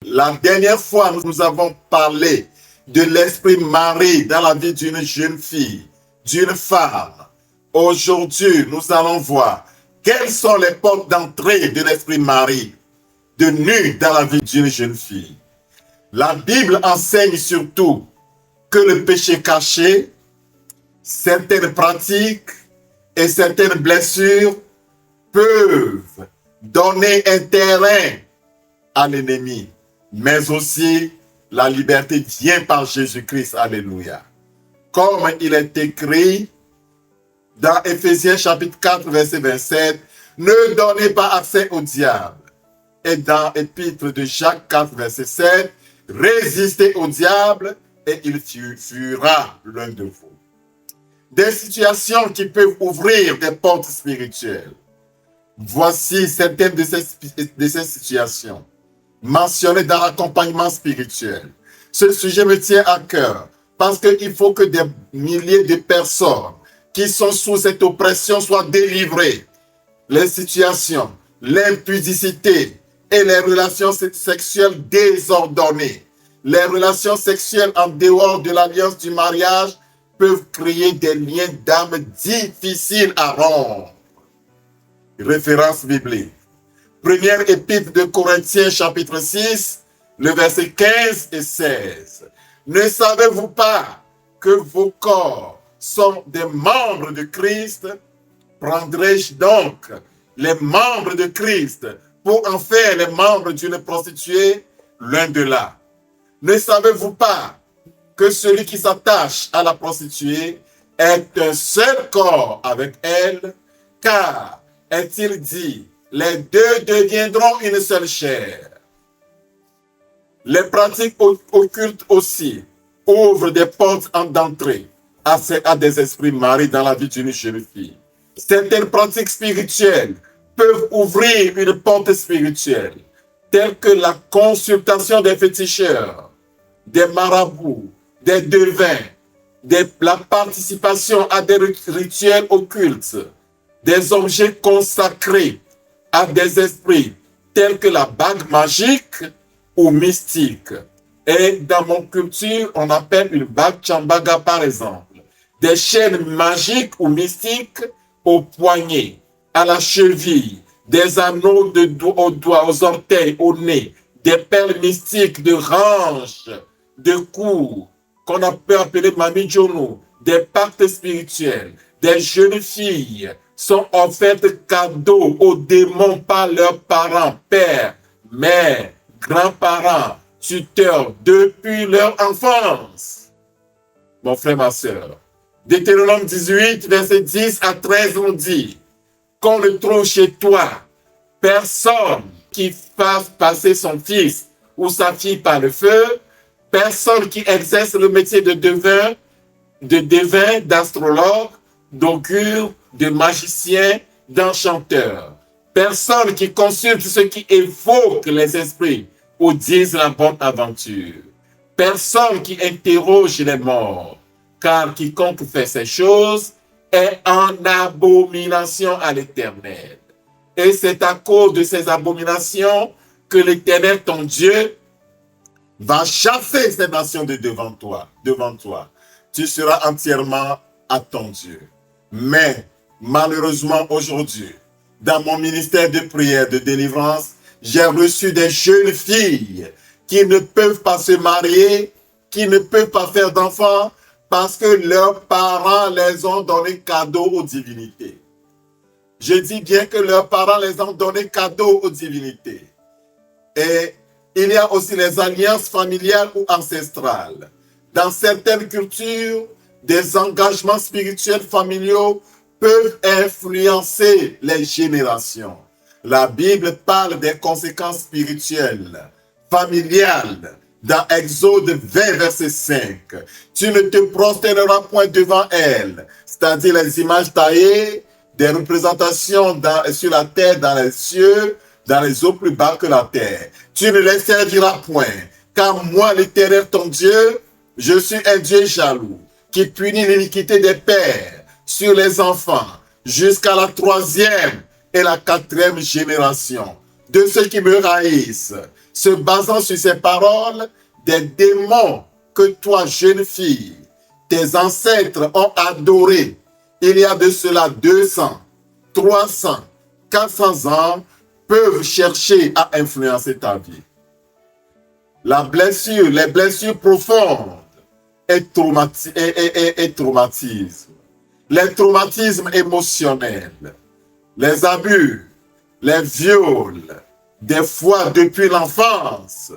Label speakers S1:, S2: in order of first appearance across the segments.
S1: La dernière fois, nous avons parlé de l'esprit Marie dans la vie d'une jeune fille, d'une femme. Aujourd'hui, nous allons voir quelles sont les portes d'entrée de l'esprit Marie, de nu dans la vie d'une jeune fille. La Bible enseigne surtout que le péché caché, certaines pratiques et certaines blessures peuvent donner un terrain à l'ennemi, mais aussi la liberté vient par Jésus-Christ. Alléluia. Comme il est écrit dans Éphésiens chapitre 4, verset 27, ne donnez pas accès au diable. Et dans l'épître de Jacques 4, verset 7, résistez au diable et il fuira l'un de vous. Des situations qui peuvent ouvrir des portes spirituelles. Voici certaines de ces situations mentionnées dans l'accompagnement spirituel. Ce sujet me tient à cœur parce qu'il faut que des milliers de personnes qui sont sous cette oppression soient délivrées. Les situations, l'impudicité et les relations sexuelles désordonnées, les relations sexuelles en dehors de l'alliance du mariage peuvent créer des liens d'âme difficiles à rompre. Référence biblique. Première épître de Corinthiens chapitre 6, le verset 15 et 16. Ne savez-vous pas que vos corps sont des membres de Christ? Prendrai-je donc les membres de Christ pour en faire les membres d'une prostituée? Loin de là. Ne savez-vous pas que celui qui s'attache à la prostituée est un seul corps avec elle? Car, est-il dit, les deux deviendront une seule chair. Les pratiques occultes aussi ouvrent des portes d'entrée à des esprits Marie dans la vie d'une jeune fille. Certaines pratiques spirituelles peuvent ouvrir une porte spirituelle, telles que la consultation des féticheurs, des marabouts, des devins, la participation à des rituels occultes, des objets consacrés à des esprits tels que la bague magique ou mystique. Et dans mon culture, on appelle une bague chambaga par exemple. Des chaînes magiques ou mystiques au poignet, à la cheville, des anneaux aux doigts, aux orteils, au nez, des perles mystiques de hanches, de cou, qu'on peut appeler mamijono, des pactes spirituels, des jeunes filles sont offertes cadeaux aux démons par leurs parents, pères, mères, grands-parents, tuteurs, depuis leur enfance. Mon frère, ma soeur, Deutéronome 18, verset 10 à 13, on dit qu'on ne trouve chez toi personne qui fasse passer son fils ou sa fille par le feu, personne qui exerce le métier de devin, d'astrologue, d'augure, de magicien, d'enchanteur. Personne qui consulte ceux qui évoquent les esprits ou disent la bonne aventure. Personne qui interroge les morts, car quiconque fait ces choses est en abomination à l'Éternel. Et c'est à cause de ces abominations que l'Éternel, ton Dieu, va chasser ces nations de devant toi. Tu seras entièrement à ton Dieu. Mais malheureusement aujourd'hui, dans mon ministère de prière, de délivrance, j'ai reçu des jeunes filles qui ne peuvent pas se marier, qui ne peuvent pas faire d'enfants, parce que leurs parents les ont donné cadeau aux divinités. Je dis bien que leurs parents les ont donné cadeau aux divinités. Et il y a aussi les alliances familiales ou ancestrales. Dans certaines cultures, des engagements spirituels familiaux peuvent influencer les générations. La Bible parle des conséquences spirituelles, familiales, dans Exode 20, verset 5. Tu ne te prosterneras point devant elles, c'est-à-dire les images taillées, des représentations sur la terre, dans les cieux, dans les eaux plus bas que la terre. Tu ne les serviras point, car moi, l'Éternel, ton Dieu, je suis un Dieu jaloux, qui punit l'iniquité des pères sur les enfants, jusqu'à la 3e et la 4e génération de ceux qui me haïssent, Se basant sur ces paroles, des démons que toi, jeune fille, tes ancêtres ont adorés il y a de cela 200, 300, 400 ans, peuvent chercher à influencer ta vie. Les blessures profondes et traumatismes, les traumatismes émotionnels, les abus, les viols, des fois depuis l'enfance,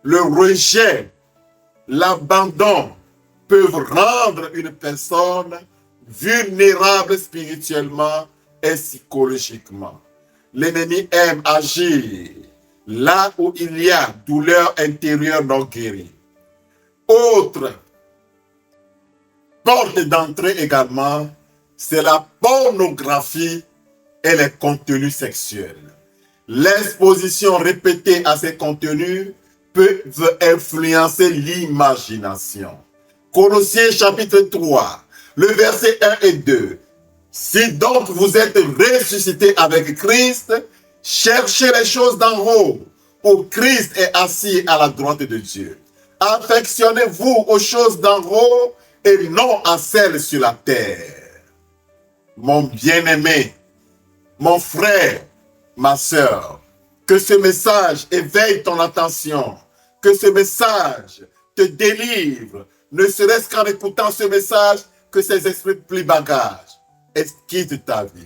S1: le rejet, l'abandon peuvent rendre une personne vulnérable spirituellement et psychologiquement. L'ennemi aime agir là où il y a douleur intérieure non guérie. Autre porte d'entrée également, c'est la pornographie et les contenus sexuels. L'exposition répétée à ces contenus peut influencer l'imagination. Colossiens chapitre 3, le verset 1 et 2. Si donc vous êtes ressuscités avec Christ, cherchez les choses d'en haut, où Christ est assis à la droite de Dieu. Affectionnez-vous aux choses d'en haut et non à celles sur la terre. Mon bien-aimé, mon frère, ma sœur, que ce message éveille ton attention, que ce message te délivre, ne serait-ce qu'en écoutant ce message, que ces esprits plient bagage et quittent ta vie.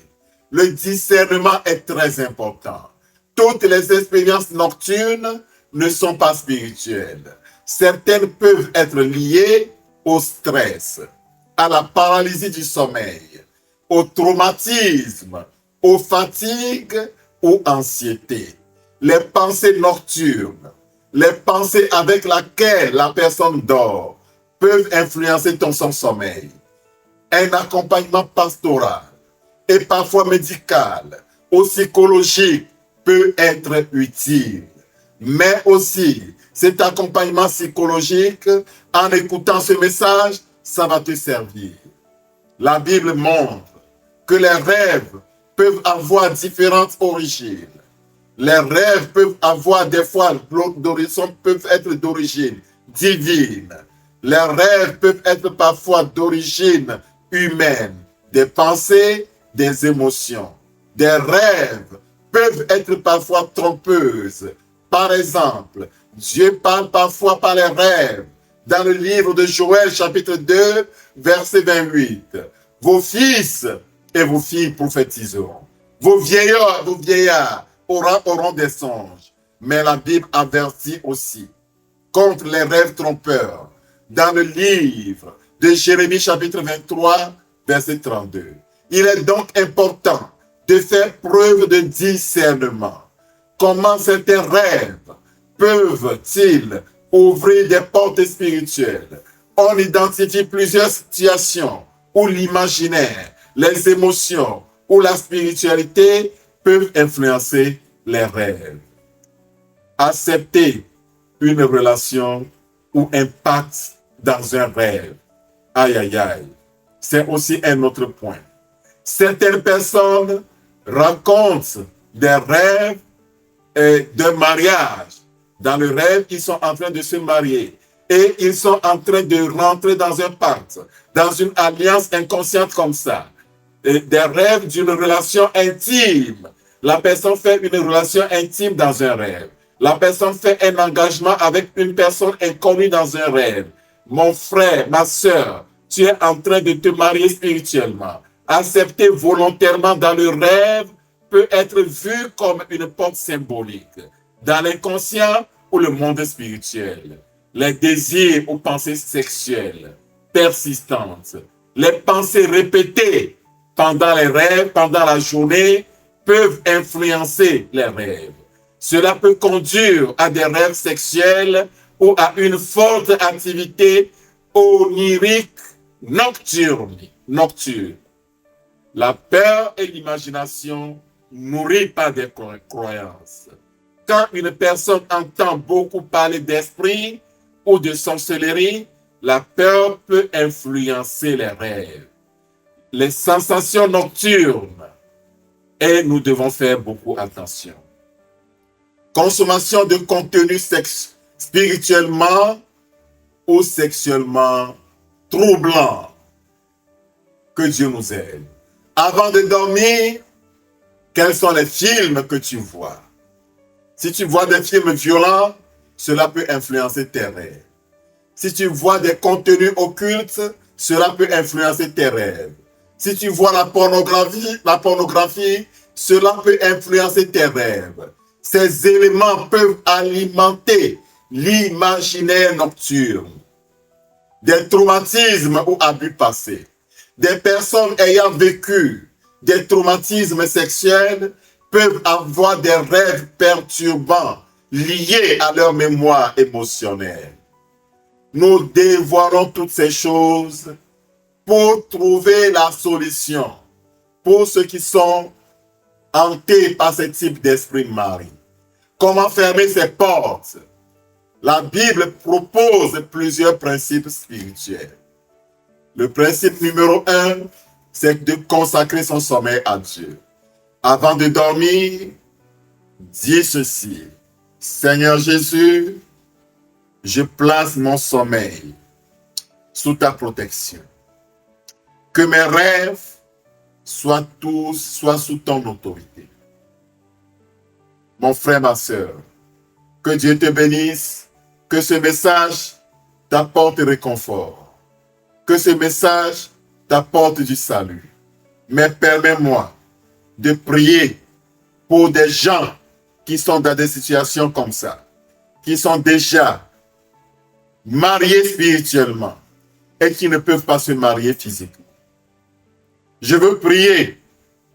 S1: Le discernement est très important. Toutes les expériences nocturnes ne sont pas spirituelles. Certaines peuvent être liées au stress, à la paralysie du sommeil, au traumatisme, aux fatigues ou anxiété. Les pensées nocturnes, les pensées avec lesquelles la personne dort peuvent influencer son sommeil. Un accompagnement pastoral et parfois médical ou psychologique peut être utile. Mais aussi, cet accompagnement psychologique, en écoutant ce message, ça va te servir. La Bible montre que les rêves peuvent avoir différentes origines. Les rêves peuvent avoir des fois, peuvent être d'origine divine. Les rêves peuvent être parfois d'origine humaine, des pensées, des émotions. Des rêves peuvent être parfois trompeuses. Par exemple, Dieu parle parfois par les rêves. Dans le livre de Joël, chapitre 2, verset 28. Vos fils et vos filles prophétiseront. Vos vieillards auront des songes. Mais la Bible avertit aussi contre les rêves trompeurs. Dans le livre de Jérémie, chapitre 23, verset 32. Il est donc important de faire preuve de discernement. Comment certains rêves peuvent-ils ouvrir des portes spirituelles? On identifie plusieurs situations où l'imaginaire, les émotions ou la spiritualité peuvent influencer les rêves. Accepter une relation ou un pacte dans un rêve. Aïe, aïe, aïe. C'est aussi un autre point. Certaines personnes racontent des rêves de mariage. Dans le rêve, ils sont en train de se marier. Et ils sont en train de rentrer dans un pacte, dans une alliance inconsciente comme ça. Et des rêves d'une relation intime. La personne fait une relation intime dans un rêve. La personne fait un engagement avec une personne inconnue dans un rêve. Mon frère, ma sœur, tu es en train de te marier spirituellement. Accepter volontairement dans le rêve peut être vu comme une porte symbolique. Dans l'inconscient ou le monde spirituel, les désirs ou pensées sexuelles persistantes, les pensées répétées pendant les rêves, pendant la journée, peuvent influencer les rêves. Cela peut conduire à des rêves sexuels ou à une forte activité onirique nocturne. La peur et l'imagination nourries par des croyances. Quand une personne entend beaucoup parler d'esprit ou de sorcellerie, la peur peut influencer les rêves, les sensations nocturnes, et nous devons faire beaucoup attention. consommation de contenu spirituellement ou sexuellement troublant. Que Dieu nous aide. Avant de dormir, quels sont les films que tu vois? Si tu vois des films violents, cela peut influencer tes rêves. Si tu vois des contenus occultes, cela peut influencer tes rêves. Si tu vois la pornographie, cela peut influencer tes rêves. Ces éléments peuvent alimenter l'imaginaire nocturne. Des traumatismes ou abus passés. Des personnes ayant vécu des traumatismes sexuels peuvent avoir des rêves perturbants liés à leur mémoire émotionnelle. Nous dévoilons toutes ces choses pour trouver la solution pour ceux qui sont hantés par ce type d'esprit mari. Comment fermer ces portes? La Bible propose plusieurs principes spirituels. Le principe numéro 1, c'est de consacrer son sommeil à Dieu. Avant de dormir, dis ceci: Seigneur Jésus, je place mon sommeil sous ta protection. Que mes rêves soient sous ton autorité. Mon frère, ma soeur, que Dieu te bénisse, que ce message t'apporte réconfort, que ce message t'apporte du salut. Mais permets-moi de prier pour des gens qui sont dans des situations comme ça, qui sont déjà mariés spirituellement et qui ne peuvent pas se marier physiquement. Je veux prier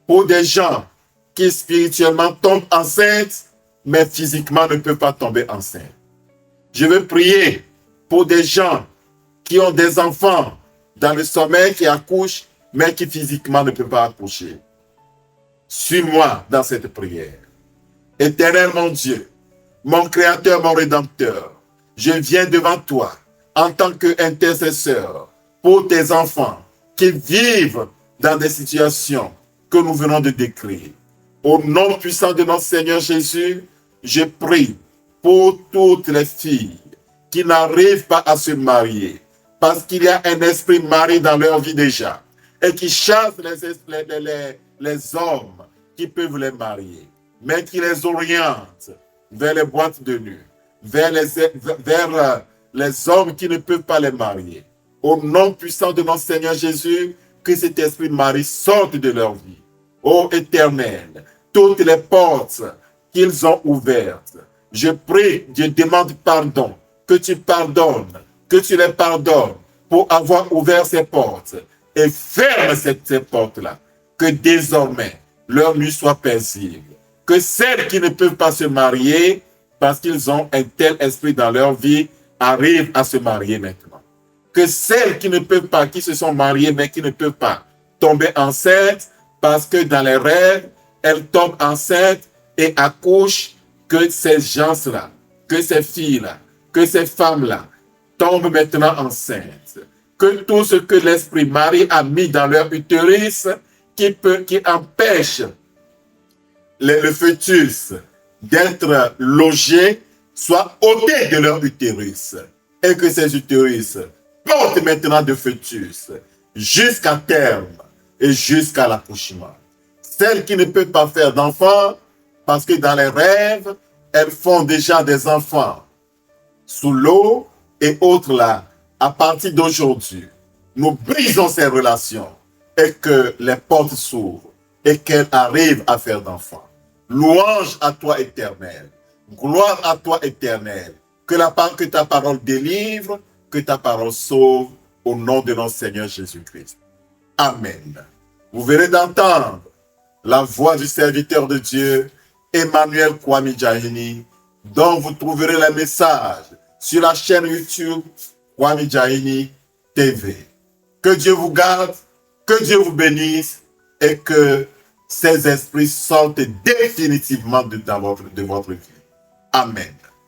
S1: pour des gens qui spirituellement tombent enceintes, mais physiquement ne peuvent pas tomber enceintes. Je veux prier pour des gens qui ont des enfants dans le sommeil, qui accouchent, mais qui physiquement ne peuvent pas accoucher. Suis-moi dans cette prière. Éternel mon Dieu, mon Créateur, mon Rédempteur, je viens devant toi en tant qu'intercesseur pour tes enfants qui vivent dans des situations que nous venons de décrire. Au nom puissant de notre Seigneur Jésus, je prie pour toutes les filles qui n'arrivent pas à se marier parce qu'il y a un esprit marié dans leur vie déjà et qui chasse les hommes qui peuvent les marier, mais qui les oriente vers les boîtes de nuit, vers les hommes qui ne peuvent pas les marier. Au nom puissant de notre Seigneur Jésus, que cet esprit de mari sorte de leur vie. Ô Éternel, toutes les portes qu'ils ont ouvertes, je prie, je demande pardon, que tu pardonnes, que tu les pardonnes pour avoir ouvert ces portes et ferme ces portes-là, que désormais leur nuit soit paisible, que celles qui ne peuvent pas se marier parce qu'ils ont un tel esprit dans leur vie arrivent à se marier maintenant. Que celles qui ne peuvent pas, qui se sont mariées mais qui ne peuvent pas tomber enceintes parce que dans les rêves, elles tombent enceintes et accouchent, que ces gens-là, que ces filles-là, que ces femmes-là tombent maintenant enceintes. Que tout ce que l'esprit Marie a mis dans leur utérus qui empêche le fœtus d'être logé soit ôté de leur utérus et que ces utérus portent maintenant de fœtus jusqu'à terme et jusqu'à l'accouchement. Celles qui ne peuvent pas faire d'enfants parce que dans les rêves, elles font déjà des enfants sous l'eau et autres là. À partir d'aujourd'hui, nous brisons ces relations et que les portes s'ouvrent et qu'elles arrivent à faire d'enfants. Louange à toi, Éternel. Gloire à toi, Éternel. Que ta parole délivre, que ta parole sauve, au nom de notre Seigneur Jésus-Christ. Amen. Vous venez d'entendre la voix du serviteur de Dieu, Emmanuel Kwame Djahini, dont vous trouverez les messages sur la chaîne YouTube Kwame Djahini TV. Que Dieu vous garde, que Dieu vous bénisse et que ces esprits sortent définitivement de votre vie. Amen.